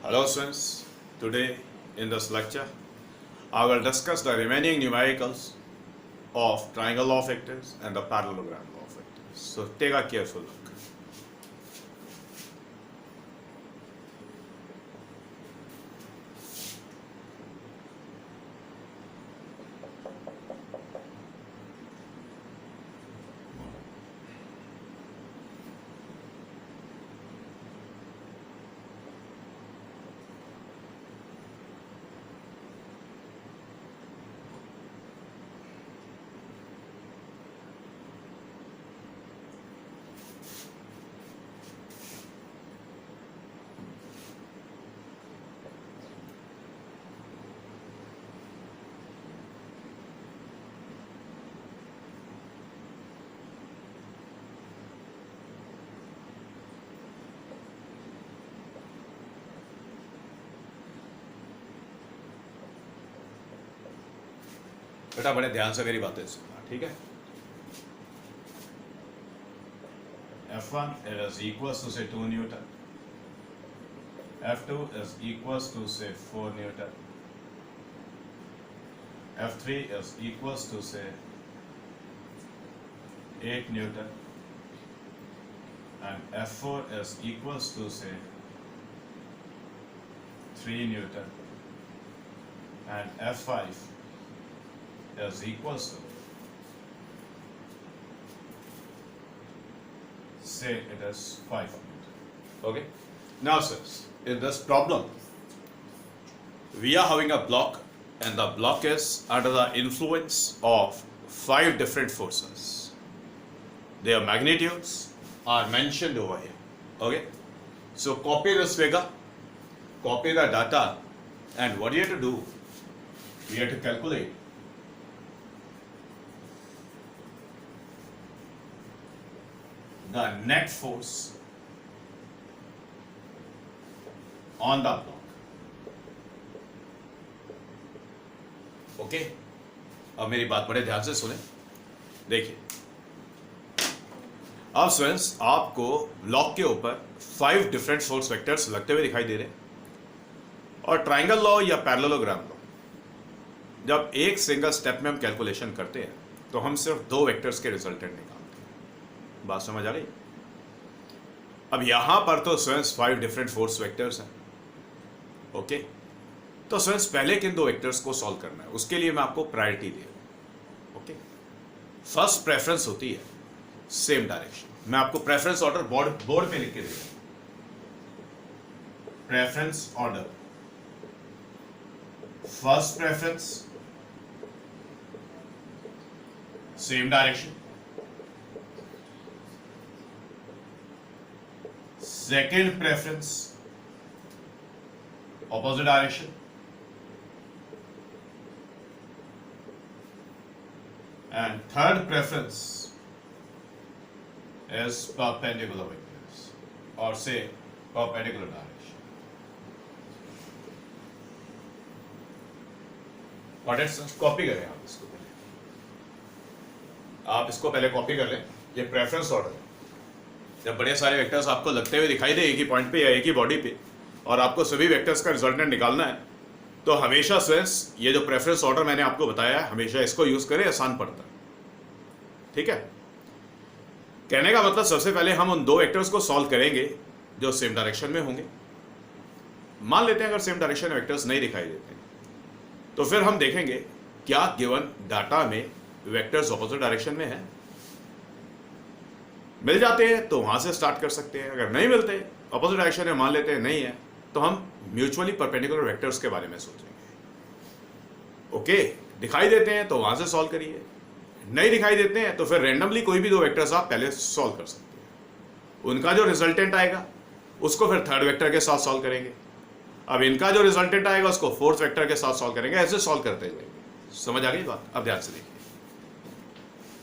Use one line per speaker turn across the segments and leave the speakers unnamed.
Hello students, today in this lecture I will discuss the remaining numericals of triangle law of vectors and the parallelogram law of vectors. So take a careful look. बेटा बड़े ध्यान से मेरी बातें सुनना, ठीक है? F1 is equals to say 2 Newton. F2 is equals to say 4 Newton. F3 is equals to say 8 Newton. And F4 is equals to say 3 Newton. And F5 is equals to say it is 5 Newton. Okay. Now sirs, in this problem we are having a block and the block is under the influence of 5 different forces. Their magnitudes are mentioned over here. Okay. So copy this figure, copy the data, and what you have to do, we have to calculate the net force on the block. Okay, अब मेरी बात बड़े ध्यान से सुने। देखिए, अब students आपको ब्लॉक के ऊपर 5 डिफरेंट फोर्स वेक्टर्स लगते हुए दिखाई दे रहे हैं और ट्राइंगल लॉ या पैरेललोग्राम लॉ जब एक सिंगल स्टेप में हम कैलकुलेशन करते हैं तो हम सिर्फ 2 वेक्टर्स के रिजल्टेंट निकालते हैं। बात समझ आ गई? अब यहां पर तो स्टूडेंट्स 5 डिफरेंट फोर्स वेक्टर्स हैं। ओके, तो स्टूडेंट्स पहले किन 2 वेक्टर्स को सॉल्व करना है उसके लिए मैं आपको प्रायोरिटी दे रहा हूं। ओके, फर्स्ट प्रेफरेंस होती है सेम डायरेक्शन। मैं आपको प्रेफरेंस ऑर्डर बोर्ड पे लिख के दे रहा हूं। Preference order, first preference same direction, second preference opposite direction, and third preference is perpendicular vectors or say perpendicular direction. Got it? Copy करें आप इसको पहले, आप इसको पहले कॉपी कर लें। ये प्रेफरेंस ऑर्डर है। जब बड़े सारे वेक्टर्स आपको लगते हुए दिखाई दे एक ही पॉइंट पे या एक ही बॉडी पे और आपको सभी वेक्टर्स का रिजल्टेंट निकालना है तो हमेशा स्टूडेंट्स ये जो प्रेफरेंस ऑर्डर मैंने आपको बताया है हमेशा इसको यूज करें, आसान पड़ता है। ठीक है, कहने का मतलब सबसे पहले हम उन 2 वेक्टर्स को सॉल्व करेंगे जो सेम डायरेक्शन में होंगे। मान लेते हैं अगर सेम डायरेक्शन में वेक्टर्स नहीं दिखाई देते तो फिर हम देखेंगे क्या गिवन डाटा में वेक्टर्स ऑपोजिट डायरेक्शन में है। मिल जाते हैं तो वहां से स्टार्ट कर सकते हैं, अगर नहीं मिलते अपोजिट डायरेक्शन में मान लेते हैं नहीं है तो हम म्यूचुअली परपेंडिकुलर वेक्टर्स के बारे में सोचेंगे। ओके, दिखाई देते हैं तो वहां से सॉल्व करिए, नहीं दिखाई देते हैं तो फिर रैंडमली कोई भी 2 वेक्टर्स आप पहले सॉल्व कर सकते हैं। उनका जो रिजल्टेंट आएगा उसको फिर थर्ड वेक्टर के साथ सॉल्व करेंगे। अब इनका जो रिजल्टेंट आएगा उसको फोर्थ वेक्टर के साथ सॉल्व करेंगे, ऐसे सॉल्व करते जाएंगे। समझ आ गई बात? अब ध्यान से देखिए,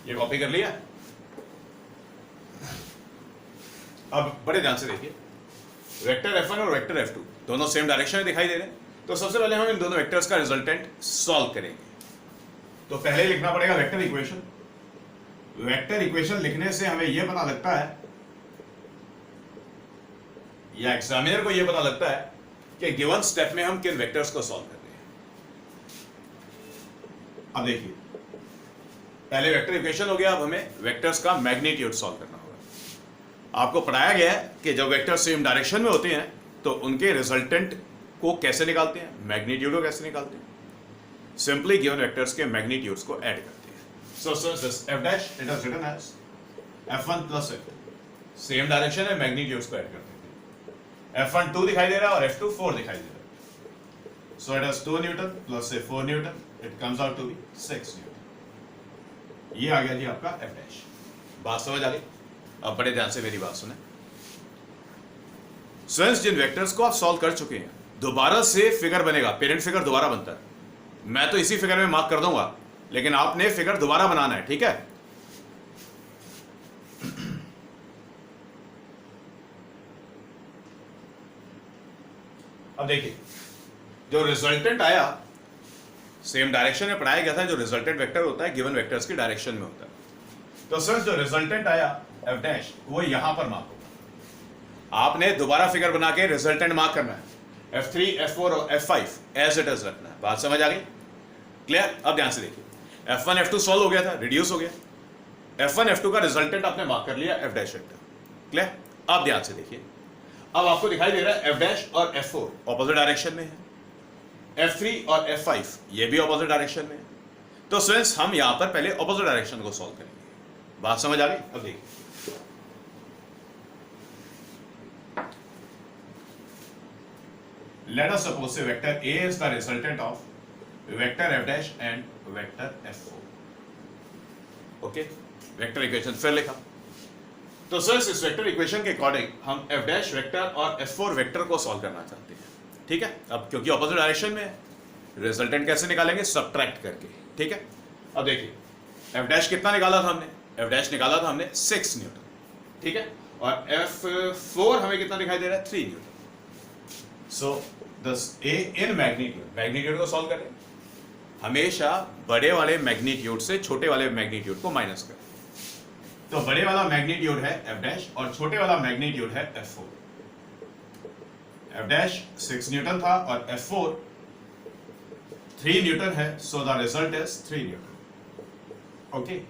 ये कॉपी कर लिया। अब बड़े ध्यान से देखिए, वेक्टर F1 और वेक्टर F2 दोनों सेम डायरेक्शन में दिखाई दे रहे हैं तो सबसे पहले हम इन दोनों वेक्टर्स का रिजल्टेंट सॉल्व करेंगे। तो पहले लिखना पड़ेगा वेक्टर इक्वेशन। वेक्टर इक्वेशन लिखने से हमें यह पता लगता है या एग्जामिनर को यह पता लगता है कि गिवन स्टेप में हम किन वेक्टर्स को सॉल्व कर रहे हैं। अब देखिए, पहले वेक्टर इक्वेशन हो गया, अब हमें वेक्टर्स का मैग्नीट्यूड सॉल्व करना होगा। आपको पढ़ाया गया है कि जब वेक्टर सेम डायरेक्शन में होते हैं तो उनके रिजल्टेंट को कैसे निकालते हैं, मैग्नीट्यूड को कैसे निकालते हैं। सिंपली गिवन वेक्टर्स के मैग्नीट्यूड्स को ऐड करते हैं। So this f dash it is written as f1 plus f2, same direction है, मैग्नीट्यूड्स को ऐड करते हैं। f1 2 दिखाई दे रहा है और f2 4 दिखाई दे रहा है। So it is 2 newton plus से 4 newton, it comes out to be 6 newton. ये आ गया जी आपका f डैश। बात समझ आ गई? अब बड़े ध्यान से मेरी बात सुने। स्टूडेंट्स, जिन वेक्टर्स को आप सॉल्व कर चुके हैं, दोबारा से फिगर बनेगा, पेरेंट फिगर दोबारा बनता है। मैं तो इसी फिगर में मार्क कर दूंगा, लेकिन आपने फिगर दोबारा बनाना है, ठीक है? अब देखिए, जो रिजल्टेंट आया, सेम डायरेक्शन में पढ़ाया गया था, जो रिजल्टेंट वेक्टर होता है गिवन वेक्टर्स की डायरेक्शन में होता है। तो सर जो रिजल्टेंट आया f डैश, वो यहां पर मार्क होगा। आपने दोबारा फिगर बना के रिजल्टेंट मार्क करना है। f3, f4 और f5 एज इट इज रखना है। बात समझ आ गई? क्लियर? अब ध्यान से देखिए, f1 f2 सॉल्व हो गया था, रिड्यूस हो गया। f1 f2 का रिजल्टेंट आपने मार्क कर लिया f डैश वेक्टर। क्लियर? अब ध्यान से देखिए, अब आपको दिखाई दे रहा है f डैश और f4 ऑपोजिट डायरेक्शन में है, f3 और f5 ये भी ऑपोजिट डायरेक्शन में है। तो स्टूडेंट्स, हम यहां पर पहले ऑपोजिट डायरेक्शन को सॉल्व करेंगे। बात समझ आ गई? अब देखिए, let us suppose say vector A is the resultant of vector f dash and vector f4. Okay, vector equation फिर लिखा। तो सर इस वेक्टर इक्वेशन के अकॉर्डिंग हम f डैश वेक्टर और f4 वेक्टर को सॉल्व करना चाहते हैं, ठीक है? अब क्योंकि ऑपोजिट डायरेक्शन में है, रिजल्टेंट कैसे निकालेंगे? सब्ट्रैक्ट करके, ठीक है? अब देखिए, f डैश कितना निकाला था हमने? f डैश निकाला था हमने 6 न्यूटन, ठीक है? और f4 हमें कितना दिखाई दे रहा है? 3 न्यूटन। सो दस A इन मैग्नीट्यूड को सॉल्व करें। हमेशा बड़े वाले मैग्नीट्यूड से छोटे वाले मैग्नीट्यूड को माइनस करें। तो बड़े वाला मैग्नीट्यूड है f डैश और छोटे वाला मैग्नीट्यूड है f4। f डैश 6 न्यूटन था और f4 3 न्यूटन है, सो the result is 3 Newton. Okay,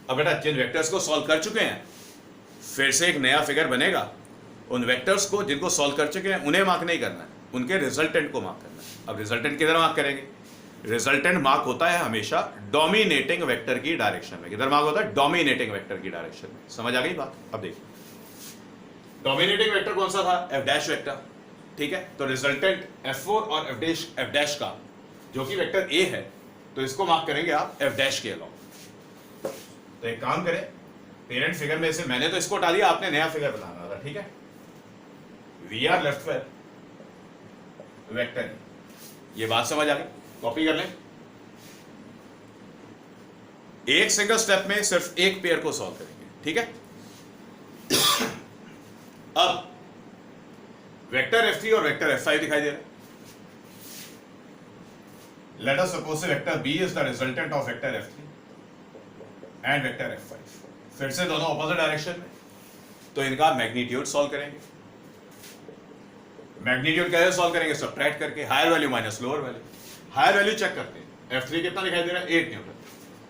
अब बेटा जिन वेक्टर्स को सॉल्व कर चुके हैं, फिर से एक नया फिगर बनेगा। उन वेक्टर्स को जिनको सॉल्व कर चुके हैं उन्हें मार्क नहीं करना है, उनके रिजल्टेंट को मार्क करना है। अब रिजल्टेंट किधर मार्क करेंगे? रिजल्टेंट मार्क होता है हमेशा डोमिनेटिंग वेक्टर की डायरेक्शन में। किधर मार्क होता है? डोमिनेटिंग वेक्टर की डायरेक्शन में। समझ आ गई बात? अब देखिए, डोमिनेटिंग वेक्टर कौन सा था? f डैश वेक्टर, ठीक है? तो रिजल्टेंट f4 और f डैश का, जो कि वेक्टर a है, तो इसको मार्क करेंगे आप f डैश के अलॉन्ग। तो एक काम करें, पेरेंट फिगर में से मैंने तो इसको हटा दिया, आपने नया फिगर बनाना था, ठीक है? We are left with vector, ये बात समझ आ गई? कॉपी कर लें। एक सिंगल स्टेप में सिर्फ एक पेयर को सॉल्व करेंगे, ठीक है? अब वेक्टर f3 और वेक्टर f5 दिखाई दे रहे हैं। Let us suppose vector b is the resultant of vector f3 and vector f5। फिर से दोनों ऑपोजिट डायरेक्शन में, तो इनका मैग्नीट्यूड सॉल्व करेंगे। मैग्नीट्यूड कैसे सॉल्व करेंगे? सब्ट्रैक्ट करके, higher value minus lower value. Higher value check करते हैं, f3 कितना दिखाई दे रहा है? 8 न्यूटन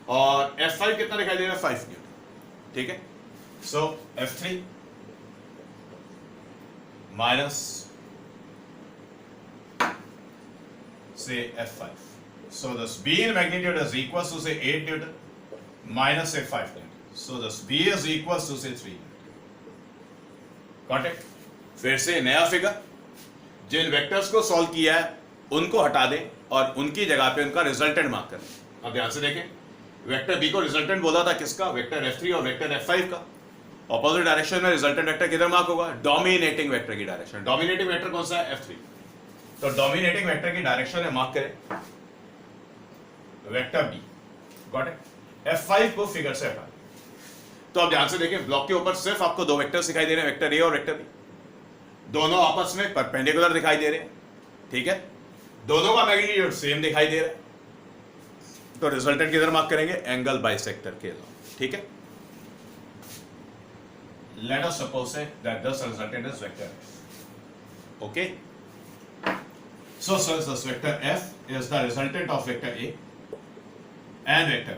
और f5 कितना दिखाई दे रहा है? 5 न्यूटन, ठीक है? सो f3 माइनस से f5, so this b in magnitude is equals to say 8 Newton minus say 5 Newton, so this b is equals to say 3 Newton। Got it? फिर से नया फिगर, जिन वेक्टर्स को सॉल्व किया है उनको हटा दें और उनकी जगह पे उनका रिजल्टेंट मार्क करें। अब ध्यान से देखें, वेक्टर बी को रिजल्टेंट बोला था किसका? वेक्टर f3 और वेक्टर f5 का। ऑपोजिट डायरेक्शन में रिजल्टेंट वेक्टर किधर मार्क होगा? डोमिनेटिंग वेक्टर की डायरेक्शन। डोमिनेटिंग वेक्टर कौन सा है? f3। तो डोमिनेटिंग वेक्टर की डायरेक्शन में मार्क करें vector B. Got it? f5 को फिगर से हटा दें। तो अब ध्यान से देखें, ब्लॉक के ऊपर सिर्फ आपको दो वेक्टर्स दिखाई दे रहे हैं, वेक्टर ए और वेक्टर बी। दोनों आपस में परपेंडिकुलर दिखाई दे रहे हैं, ठीक है? दोनों का मैग्नीट्यूड सेम दिखाई दे रहा है, तो रिजल्टेंट किधर मार्क करेंगे? एंगल बाइसेक्टर के अलॉन्ग, ठीक है? Late us suppose that this resultant is vector, okay? So this vector f is the resultant of vector a and vector.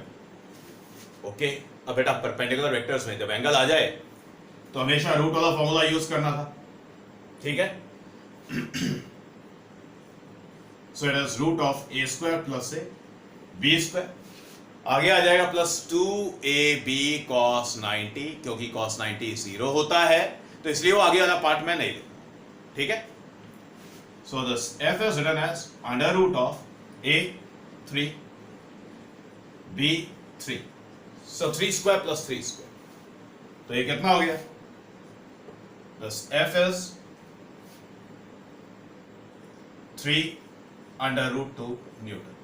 Okay, अब बेटा परपेंडिकुलर वेक्टर्स में जब एंगल आ जाए तो हमेशा रूट वाला फॉर्मूला यूज करना था, ठीक है। So it is root of A square plus A B square, आगे आ जाएगा प्लस 2ab cos 90, क्योंकि cos 90 0 होता है तो इसलिए वो आगे वाला पार्ट में नहीं लिखूंगा, ठीक है। So this f is written as under root of a 3 b 3, so 3 square plus 3 square, तो ये कितना हो गया, this f is 3 under root 2 newton.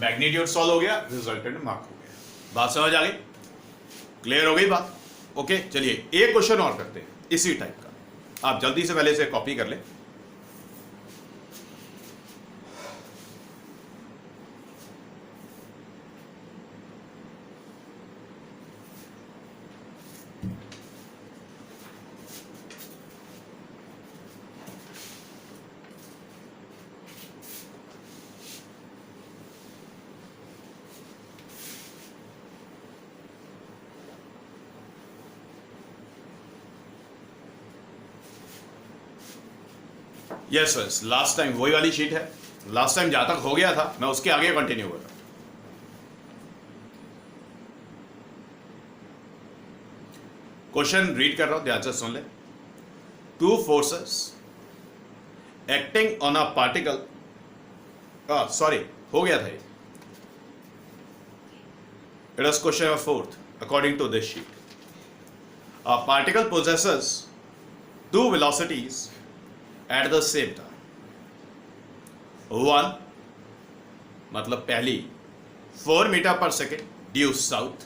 Magnitude solve हो गया, रिजल्टेंट मार्क हो गया। बात समझ आ गई, क्लियर हो गई बात। ओके, चलिए एक क्वेश्चन और करते हैं इसी टाइप का, आप जल्दी से पहले से कॉपी कर लें। यस यस, लास्ट टाइम वही वाली शीट है, लास्ट टाइम जहां तक हो गया था मैं उसके आगे कंटिन्यू कर रहा हूं। क्वेश्चन रीड कर रहा हूं, ध्यान से सुन ले। Two forces acting on a particle, sorry हो गया था ये, it is question number 4th according to this sheet. A particle possesses two velocities at the same time. One मतलब पहली 4 metre per second due south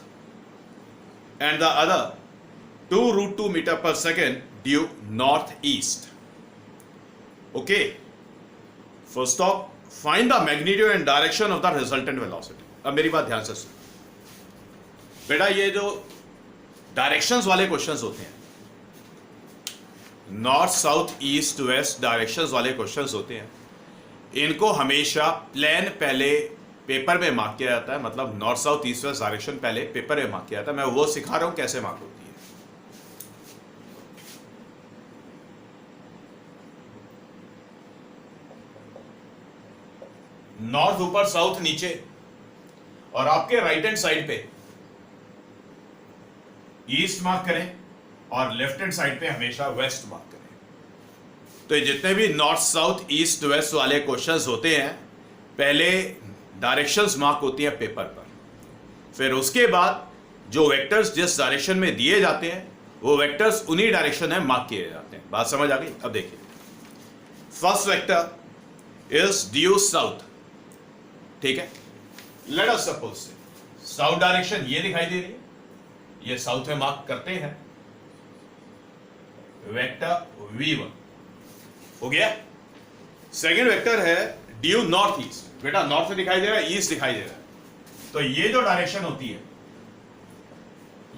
and the other 2√2 metre per second due north east. Okay, first stop, find the magnitude and direction of the resultant velocity. अब मेरी बात ध्यान से सुन बेटा, ये जो डायरेक्शंस वाले क्वेश्चंस होते हैं, north south east west directions वाले क्वेश्चंस होते हैं, इनको हमेशा प्लेन पहले पेपर में मार्क किया जाता है, मतलब north south east west direction पहले पेपर में मार्क किया जाता है। मैं वो सिखा रहा हूं कैसे मार्क होती है। नॉर्थ ऊपर साउथ नीचे, और आपके राइट हैंड साइड पे ईस्ट मार्क करें और लेफ्ट हैंड साइड पे हमेशा वेस्ट मार्क करें। तो ये जितने भी नॉर्थ साउथ ईस्ट वेस्ट वाले क्वेश्चंस होते हैं, पहले डायरेक्शंस मार्क होती हैं पेपर पर, फिर उसके बाद जो वेक्टर्स जिस डायरेक्शन में दिए जाते हैं वो वेक्टर्स उन्हीं डायरेक्शन में मार्क किए जाते हैं। बात समझ आ गई? अब देखिए, first vector is due south, ठीक है। Late us suppose south direction ये दिखाई दे रही है, ये साउथ में मार्क करते हैं, वेक्टर v1 हो गया। सेकेंड वेक्टर है ड्यू नॉर्थ ईस्ट, बेटा नॉर्थ में दिखाई दे रहा है, ईस्ट दिखाई दे रहा है, तो ये जो डायरेक्शन होती है,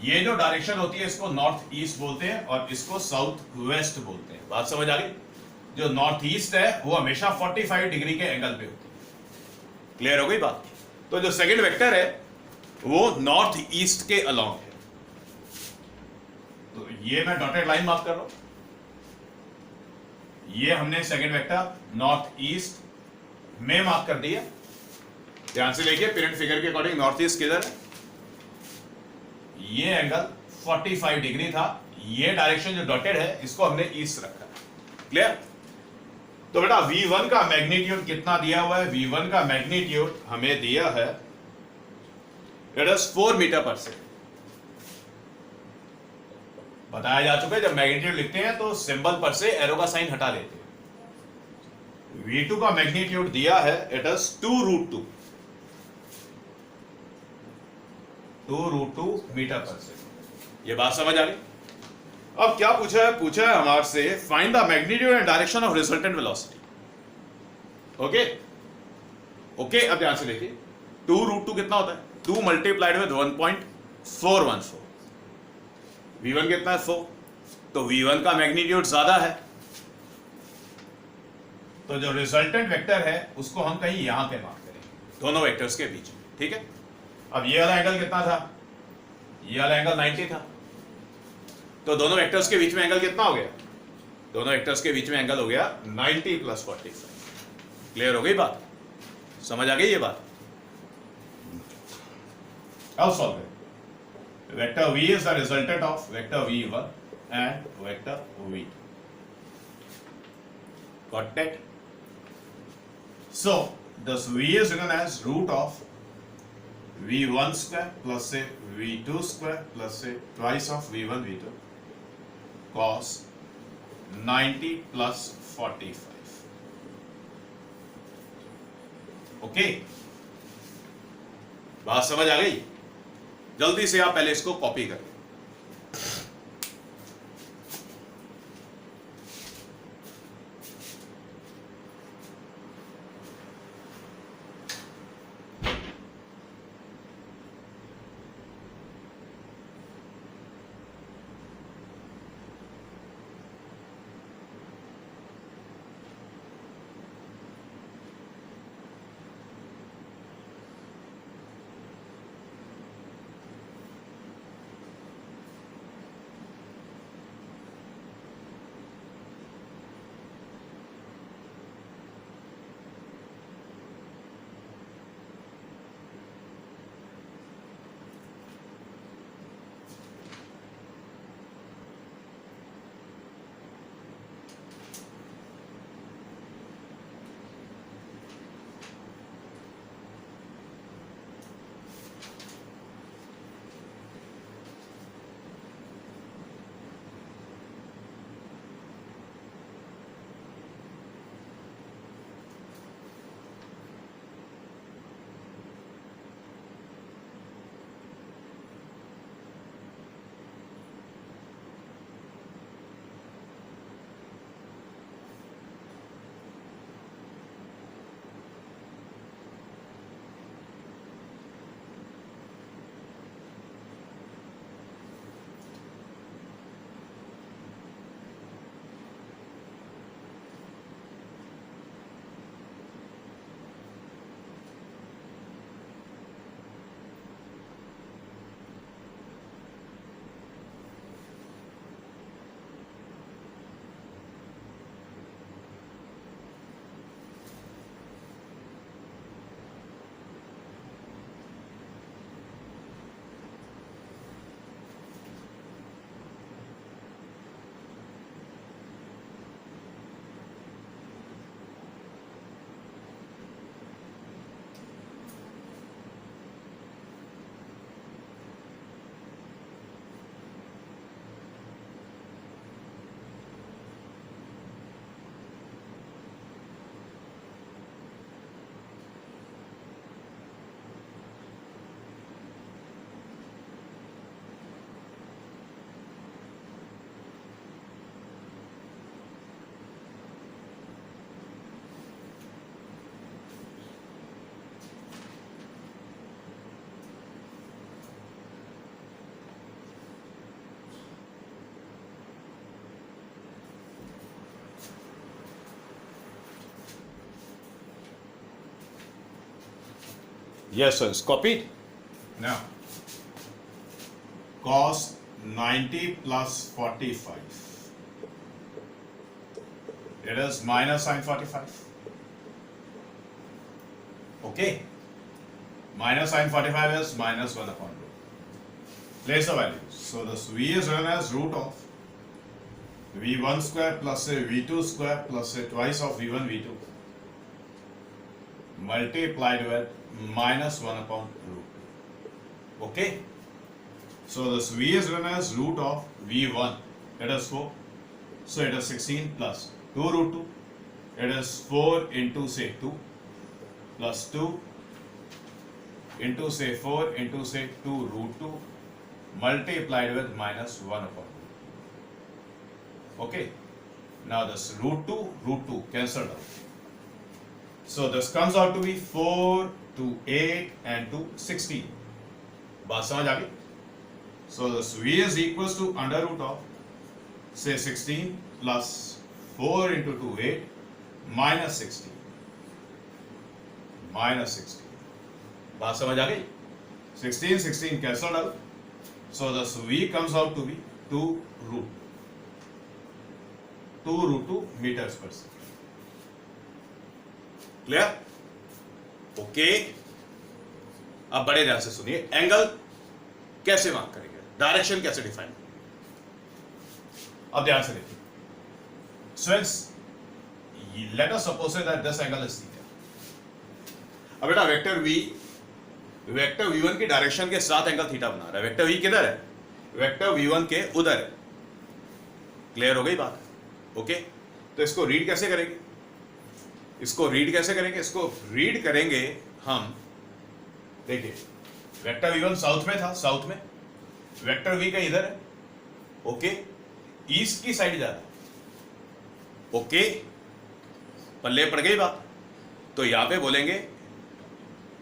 ये जो डायरेक्शन होती है इसको नॉर्थ ईस्ट बोलते हैं और इसको साउथ वेस्ट बोलते हैं। बात समझ आ गई? जो नॉर्थ ईस्ट है वो हमेशा 45 डिग्री के एंगल पे होती है। क्लियर हो गई बात? तो जो सेकेंड वेक्टर है वो नॉर्थ ईस्ट के अलोंग है, तो ये मैं डॉटेड लाइन मार्क कर रहा हूं, ये हमने सेकेंड वेक्टर नॉर्थ ईस्ट में मार्क कर दिया। ध्यान से देखिए, पिरामिड फिगर के अकॉर्डिंग नॉर्थ ईस्ट किधर है, ये एंगल 45 डिग्री था, ये डायरेक्शन जो डॉटेड है इसको हमने ईस्ट रखा है। क्लियर? तो बेटा v1 का मैग्नीट्यूड कितना दिया हुआ है? v1 का मैग्नीट्यूड हमें दिया है, it is 4 metre per second. बताया जा चुका है जब मैग्नीट्यूड लिखते हैं तो सिंबल पर से एरो का साइन हटा लेते हैं। v2 का मैग्नीट्यूड दिया है, it is 2√2 metre per second. ये बात समझ आ गई? अब क्या पूछा है? पूछा है हमारे से find the magnitude and direction of resultant velocity. Okay okay, अब ध्यान से देखिए, 2√2 कितना होता है? 2 मल्टीप्लाइड विद 1.414। v1 कितना है? 4, तो v1 का मैग्नीट्यूड ज्यादा है, तो जो रिजल्टेंट वेक्टर है उसको हम कहीं यहां पे मार्क करेंगे दोनों वेक्टर्स के बीच में, ठीक है। अब ये वाला एंगल कितना था, ये वाला एंगल 90 था, तो दोनों वेक्टर्स के बीच में एंगल कितना हो गया, दोनों वेक्टर्स के बीच में एंगल हो गया 90 + 45। क्लियर हो गई बात, समझ आ गई ये बात। अब सॉल्व करें। Vector v is the resultant of vector v1 and vector v2. Got that? So this v is written as root of v1 square plus say v2 square plus say twice of v1 v2 cos 90 + 45. Okay, बात समझ आ गई। जल्दी से आप पहले इसको copy करें। Yes, sir. It's copied. Now, cos 90 + 45. It is minus sin 45. Okay. Minus sin 45 is minus 1/2. Place the values. So this v is written as root of v1 square plus a v2 square plus a twice of v1 v2 multiplied with minus 1/√2. Okay. So this v is written as root of v1. It is 4. So it is 16 plus 2√2. It is 4 into say 2 plus 2 into say 4 into say 2√2 multiplied with minus 1/2. Okay. Now this √2 cancelled out. So this comes out to be 4 to 8 and to 16. बात समझ आ गई? So this v is equals to under root of say 16 plus 4 into 2 8 -60 -60। बात समझ आ गई? 16 cancel out, so thus v comes out to be 2√2 meters per second। Clear? Okay. अब बड़े ध्यान से सुनिए, एंगल कैसे मार्क करेंगे, डायरेक्शन कैसे डिफाइन करेंगे। अब ध्यान से देखिए, students, late us suppose that this angle is theta. अब बेटा वेक्टर v1 की डायरेक्शन के साथ एंगल थीटा बना रहा है। वेक्टर v किधर है? वेक्टर v1 के उधर है। क्लियर हो गई बात? ओके। तो इसको रीड कैसे करेंगे? इसको रीड करेंगे हम, देखिए वेक्टर v1 साउथ में था, साउथ में वेक्टर v का इधर है, ओके, ईस्ट की साइड जा रहा है, ओके, पल्ले पड़ गई बात। तो यहां पे बोलेंगे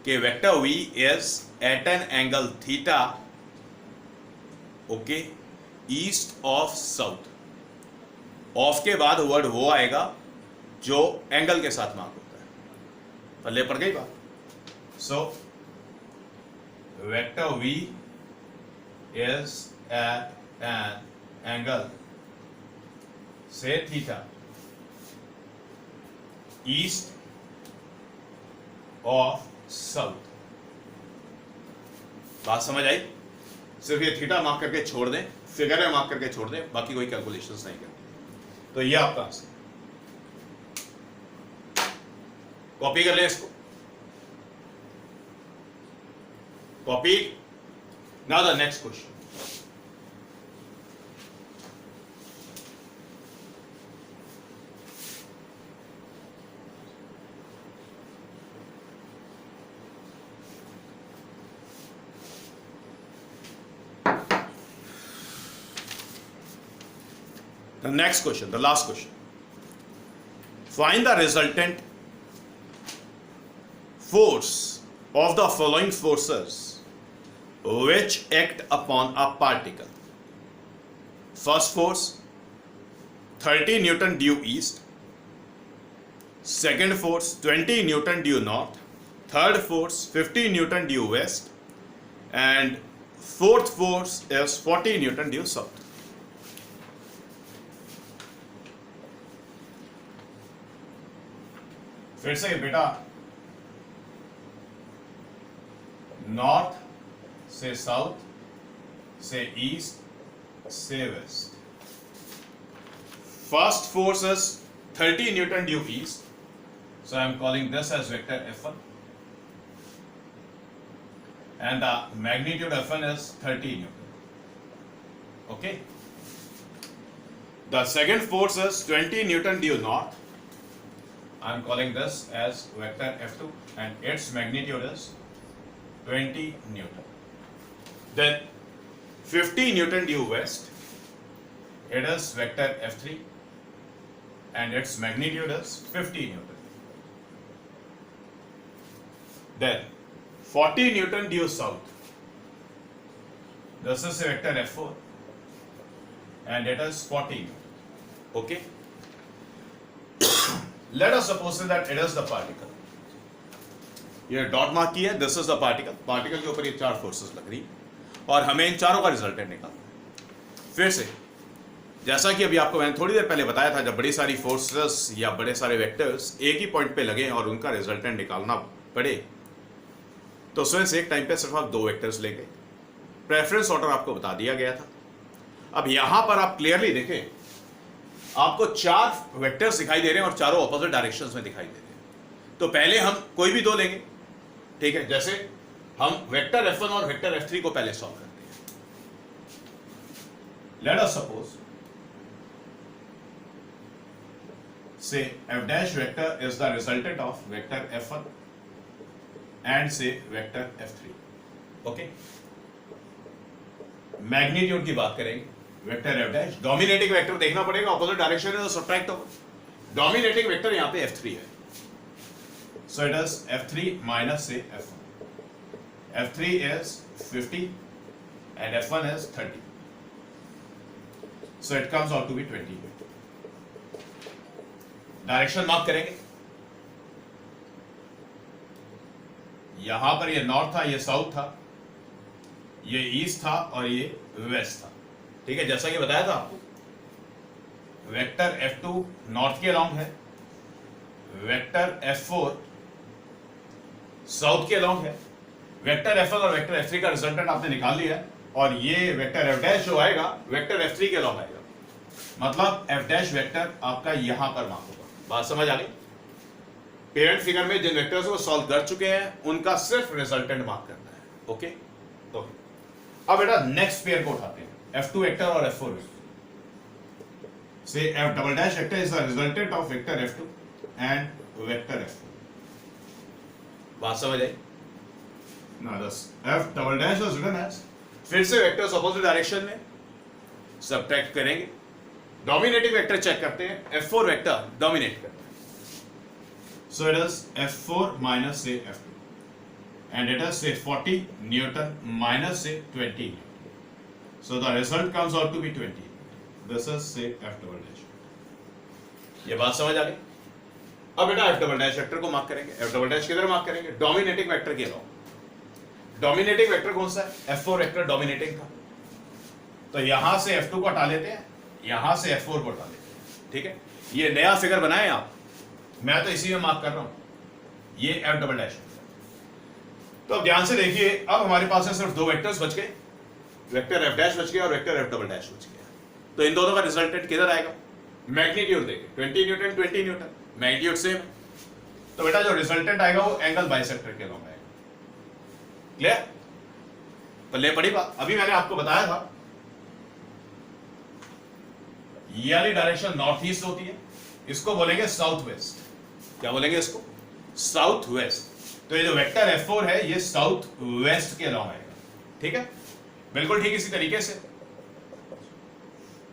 कि vector v is at an angle theta, okay, east of south. Of के बाद वर्ड वो आएगा जो एंगल के साथ मार्क होता है। पल्ले पड़ गई बात। So vector v is at an angle, say theta, east of south। बात समझ आई? सिर्फ ये थीटा मार्क करके छोड़ दें, फिगर में मार्क करके छोड़ दें, बाकी कोई कैलकुलेशंस नहीं करते। तो ये आपका आंसर। कॉपी कर लें इसको, copy. Now the next question. The next question, the last question. Find the resultant force of the following forces which act upon a particle. First force 30 Newton due east, second force 20 Newton due north, third force 50 Newton due west, and fourth force is 40 Newton due south. फिर से बेटा, north से south, से east, से west. First force is 30 newton due east, so I am calling this as vector F1, and the magnitude F1 is 30 Newton. Okay. The second force is 20 Newton due north. I am calling this as vector F2, and its magnitude is 20 Newton. Then 50 Newton due west, it is vector F3, and its magnitude is 50 Newton. Then 40 Newton due south, this is vector F4, and it is 40 Newton. Okay. Let us suppose that it is the particle. ये dot mark की है, this is the particle. Particle के ऊपर ये चार forces लग रही, और हमें इन चारों का रिजल्टेंट निकालना। फिर से जैसा कि अभी आपको मैंने थोड़ी देर पहले बताया था, जब बड़ी सारी फोर्सेस या बड़े सारे वेक्टर्स एक ही पॉइंट पे लगे और उनका रिजल्टेंट निकालना पड़े, तो स्टूडेंट्स एक टाइम पे सिर्फ आप दो वेक्टर्स लेंगे। प्रेफरेंस ऑर्डर आपको बता दिया गया था। अब यहां पर आप क्लियरली देखें, आपको चार वेक्टर्स दिखाई दे रहे हैं और चारों ऑपोजिट डायरेक्शंस में दिखाई दे रहे हैं। तो पहले हम कोई भी दो लेंगे, ठीक है। जैसे हम वेक्टर F1 और वेक्टर F3 को पहले सॉल्व करते हैं। लेट अस सपोज से f dash vector is the resultant of vector F1 and say vector F3, okay. Magnitude की बात करेंगे, vector f dash, dominating vector देखना पड़ेगा, ऑपोजिट डायरेक्शन है तो सब्ट्रैक्ट होगा। डोमिनेटिंग वेक्टर यहां पे F3 है, so it is F3 minus say F1. F3 is 50 and F1 is 30, so it comes out to be 20. Direction mark करेंगे। यहां पर ये नॉर्थ था, ये साउथ था, ये ईस्ट था और ये वेस्ट था। ठीक है, जैसा कि बताया था आपको, वेक्टर F2 नॉर्थ के अलोंग है, वेक्टर F4 साउथ के अलोंग है, वेक्टर F1 और वेक्टर F3 का रिजल्टेंट आपने निकाल लिया है, और ये वेक्टर F' जो आएगा वेक्टर F3 के अलोंग आएगा। मतलब F' वेक्टर आपका यहां पर मार्क होगा। बात समझ आ गई? पेरेंट फिगर में जिन वेक्टर्स को सॉल्व कर चुके हैं उनका सिर्फ रिजल्टेंट मार्क करना है। ओके, तो अब बेटा नेक्स्ट पेयर को उठाते हैं, F2 वेक्टर और F4 वेक्टर। से F" vector is the resultant of vector F2 and vector F4। बात समझ आई? ना दस F" was written as, फिर से वेक्टर्स अपोजिट डायरेक्शन में सब्ट्रैक्ट करेंगे। डोमिनेटिंग वेक्टर चेक करते हैं, F4 वेक्टर डोमिनेट करता है, so it is F4 minus से F2 एंड इट इज से 40 न्यूटन माइनस से 20 newton, so the result comes out to be 20। This is से F"। ये बात समझ आ गई? अब बेटा F" वेक्टर को मार्क करेंगे। F" किधर मार्क करेंगे? डोमिनेटिंग वेक्टर के अलावा। डोमिनेटिंग वेक्टर कौन सा है? F4 वेक्टर डोमिनेटिंग था, तो यहां से F2 को हटा लेते हैं, यहां से F4 को हटा लेते हैं। ठीक है, ये नया फिगर बनाए आप, मैं तो इसी में मार्क कर रहा हूं, ये F"। तो अब ध्यान से देखिए, अब हमारे पास है सिर्फ दो वेक्टर्स बच गए, वेक्टर F' बच गया और वेक्टर F" बच गया। तो इन दोनों का रिजल्टेंट किधर आएगा? मैग्नीट्यूड देखिए, 20 न्यूटन 20 न्यूटन, मैग्नीट्यूड सेम। तो बेटा जो रिजल्टेंट आएगा वो एंगल बाइसेक्टर के अलोंग आएगा। क्लियर? पल्ले पड़ी बात? अभी मैंने आपको बताया था ये वाली डायरेक्शन नॉर्थ ईस्ट होती है, इसको बोलेंगे साउथ वेस्ट। क्या बोलेंगे इसको? South west. तो ये जो वेक्टर F4 है ये साउथ वेस्ट के अलोंग आएगा। ठीक है, बिल्कुल ठीक इसी तरीके से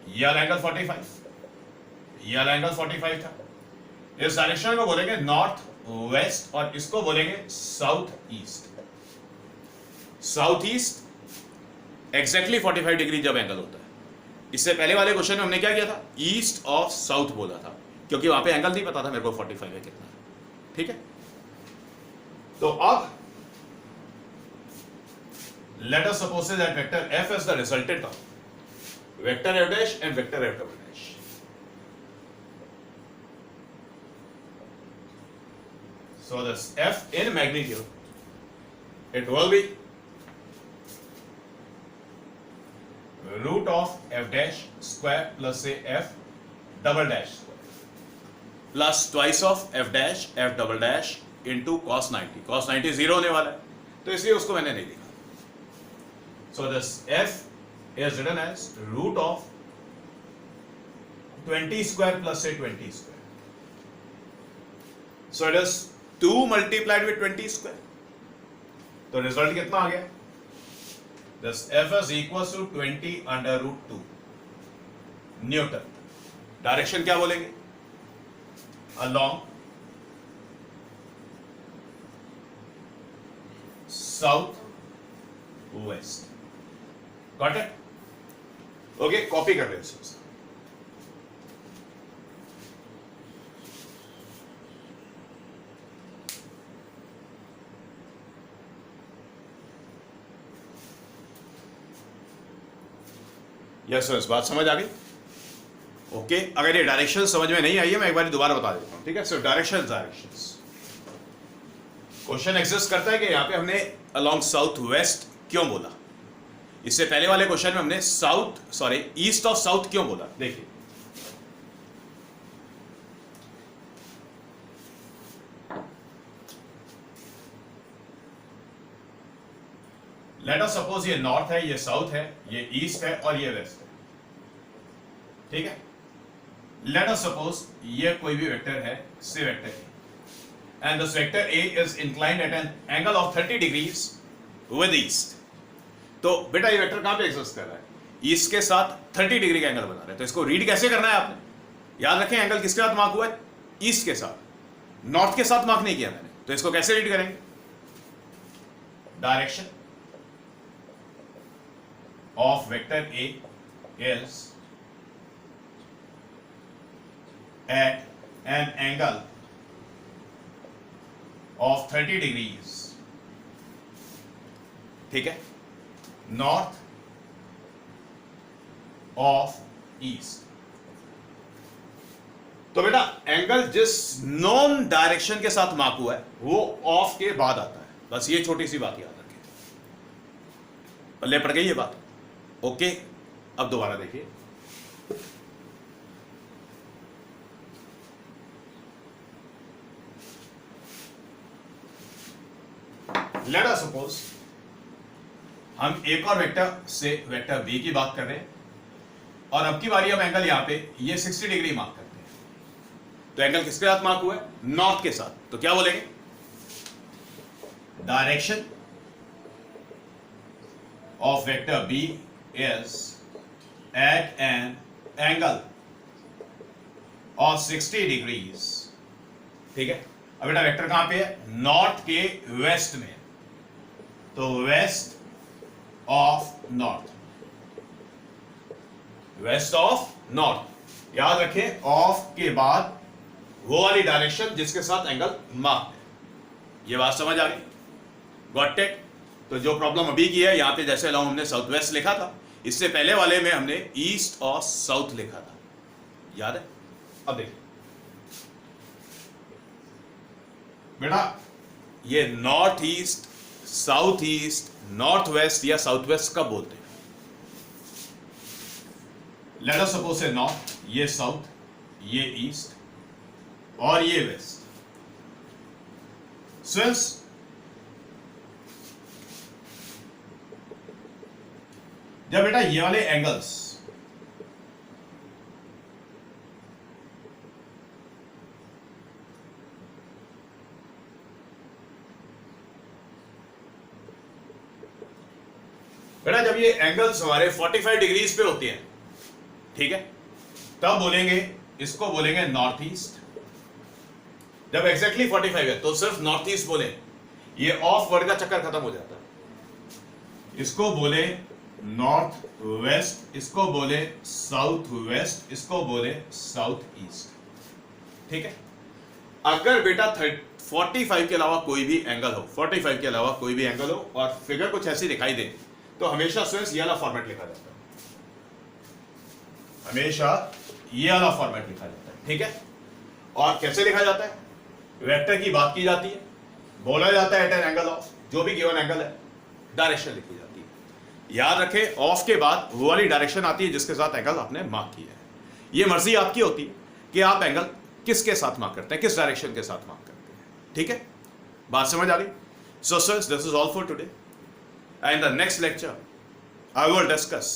ये वाला एंगल 45, ये वाला एंगल 45 था। इस डायरेक्शन को बोलेंगे नॉर्थ वेस्ट और इसको बोलेंगे south east. South east exactly 45 degree जब एंगल होता है। इससे पहले वाले क्वेश्चन में हमने क्या किया था? ईस्ट ऑफ साउथ बोला था, क्योंकि वहां पे एंगल नहीं पता था मेरे को 45 है कितना। ठीक है, तो अब late us suppose that vector F is the resultant of vector F' and vector F"। So this F in magnitude, it will be root of F' square plus say F" square plus twice of F' into cos 90। cos 90 zero होने वाला है, तो इसलिए उसको मैंने नहीं लिखा। So this F is written as root of 20 square plus say 20 square. So it is 2 multiplied with 20 square. तो रिजल्ट कितना आ गया? This F is equals to 20 under root 2 Newton. Direction क्या बोलेंगे? Along south west। Got it? Okay, copy कर रहे हैं। Yes yes, बात समझ आ गई? ओके, अगर ये डायरेक्शन समझ में नहीं आई है मैं एक बार दोबारा बता देता हूं। ठीक है, सिर्फ डायरेक्शंस क्वेश्चन एग्जिस्ट करता है कि यहाँ पे हमने अलोंग साउथ वेस्ट क्यों बोला। इससे पहले वाले क्वेश्चन में हमने ईस्ट ऑफ साउथ क्यों बोला। देखिए, लेट अस सपोज ये नॉर्थ है, ये साउथ है, ये ईस्ट है और ये वेस्ट है। ठीक है, लेट अस सपोज ये कोई भी वेक्टर है, से vector A, and this vector A is inclined at an angle of 30 degrees with east. तो बेटा ये वेक्टर कहां पे एग्जिस्ट कर रहा है? ईस्ट के साथ 30 डिग्री का एंगल बना रहा है। तो इसको रीड कैसे करना है आपने? याद रखें, एंगल किसके साथ मार्क हुआ है? ईस्ट के साथ, नॉर्थ के साथ मार्क नहीं किया मैंने। तो इसको कैसे रीड करेंगे? Direction of vector A is at N angle of 30 degrees, ठीक है, नॉर्थ ऑफ ईस्ट। तो बेटा एंगल जिस नॉन डायरेक्शन के साथ मार्क हुआ है वो ऑफ के बाद आता है, बस ये छोटी सी बात याद रखें। पल्ले पड़ गई ये बात? ओके, अब दोबारा देखिए, लेट अस सपोज हम एक और वेक्टर से वेक्टर बी की बात कर रहे हैं और अब की बारी हम एंगल यहां पे ये 60 डिग्री मार्क करते हैं। तो एंगल किसके साथ मार्क हुआ है? नॉर्थ के साथ। तो क्या बोलेंगे? Direction of vector B is at an angle of 60 degrees, ठीक है। अब बेटा वेक्टर कहां पे है? नॉर्थ के वेस्ट में, तो west of north, west of north. याद रखें ऑफ के बाद वो वाली डायरेक्शन जिसके साथ एंगल मार्क है। ये बात समझ आ गई? Got it? तो जो प्रॉब्लम अभी की है, यहां पे जैसे लॉन्ग हमने साउथ वेस्ट लिखा था, इससे पहले वाले में हमने ईस्ट और साउथ लिखा था, याद है? अब देखिए बेटा, ये north east, south east, north west या साउथ वेस्ट कब बोलते हैं? लेट अस सपोज से नॉर्थ, ये साउथ, ये ईस्ट और ये वेस्ट। सिंस जब बेटा ये वाले एंगल्स बेटा जब ये एंगल्स हमारे 45 डिग्रीज पे होते हैं, ठीक है, तब बोलेंगे, इसको बोलेंगे नॉर्थ ईस्ट। जब एग्जैक्टली 45 है तो सिर्फ नॉर्थ ईस्ट बोले, ये ऑफ वर्ड का चक्कर खत्म हो जाता है। इसको बोले नॉर्थ वेस्ट, इसको बोले साउथ वेस्ट, इसको बोले साउथ ईस्ट, ठीक है। अगर बेटा 45 के अलावा कोई भी एंगल हो, 45 के अलावा कोई भी एंगल हो और फिगर कुछ ऐसी दिखाई दे, तो हमेशा स्टूडेंट्स ये वाला फॉर्मेट लिखा जाता है, हमेशा ये वाला फॉर्मेट लिखा जाता है, ठीक है। और कैसे लिखा जाता है? वेक्टर की बात की जाती है, बोला जाता है एट एन एंगल ऑफ, जो भी गिवन एंगल है, डायरेक्शन लिखी जाती है। याद रखें ऑफ के बाद वो वाली डायरेक्शन आती है जिसके साथ एंगल आपने मार्क किया है। ये मर्जी आपकी होती है कि आप एंगल किसके साथ मार्क करते हैं, किस डायरेक्शन के साथ मार्क करते हैं, ठीक है। बात समझ आ गई? So students, this is all for today. In the next lecture, I will discuss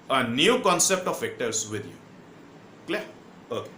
a new concept of vectors with you. Clear? Okay.